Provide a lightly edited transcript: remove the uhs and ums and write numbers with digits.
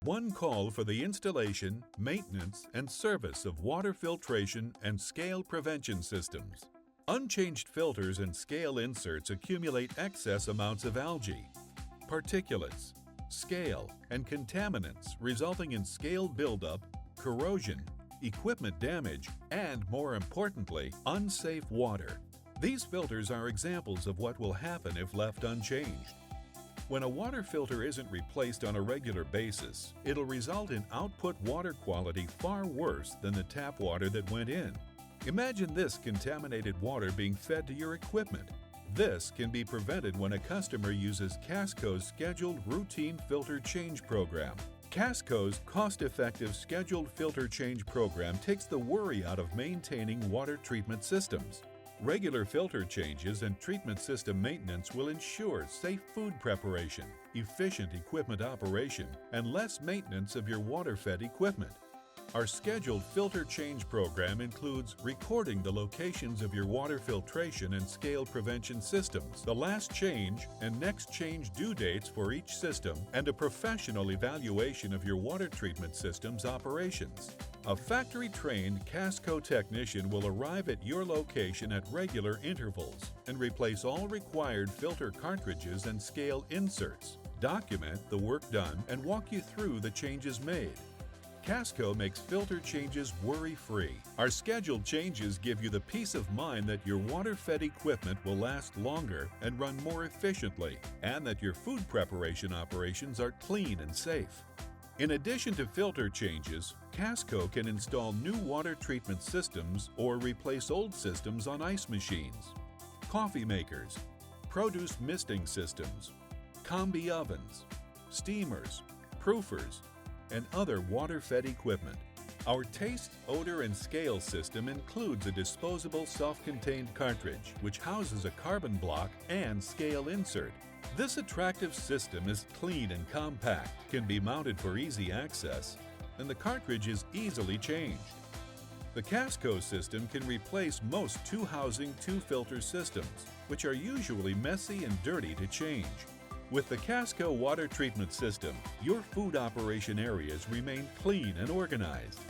One call for the installation, maintenance, and service of water filtration and scale prevention systems. Unchanged filters and scale inserts accumulate excess amounts of algae, particulates, scale, and contaminants, resulting in scale buildup, corrosion, equipment damage, and, more importantly, unsafe water. These filters are examples of what will happen if left unchanged. When a water filter isn't replaced on a regular basis, it'll result in output water quality far worse than the tap water that went in. Imagine this contaminated water being fed to your equipment. This can be prevented when a customer uses KASCO's Scheduled Routine Filter Change Program. KASCO's cost-effective Scheduled Filter Change Program takes the worry out of maintaining water treatment systems. Regular filter changes and treatment system maintenance will ensure safe food preparation, efficient equipment operation, and less maintenance of your water-fed equipment. Our scheduled filter change program includes recording the locations of your water filtration and scale prevention systems, the last change and next change due dates for each system, and a professional evaluation of your water treatment system's operations. A factory-trained KASCO technician will arrive at your location at regular intervals and replace all required filter cartridges and scale inserts, document the work done, and walk you through the changes made. KASCO makes filter changes worry-free. Our scheduled changes give you the peace of mind that your water-fed equipment will last longer and run more efficiently, and that your food preparation operations are clean and safe. In addition to filter changes, KASCO can install new water treatment systems or replace old systems on ice machines, coffee makers, produce misting systems, combi ovens, steamers, proofers, and other water-fed equipment. Our taste, odor, and scale system includes a disposable self-contained cartridge which houses a carbon block and scale insert. This attractive system is clean and compact, can be mounted for easy access, and the cartridge is easily changed. The KASCO system can replace most two-housing, two-filter systems, which are usually messy and dirty to change. With the KASCO water treatment system, your food operation areas remain clean and organized.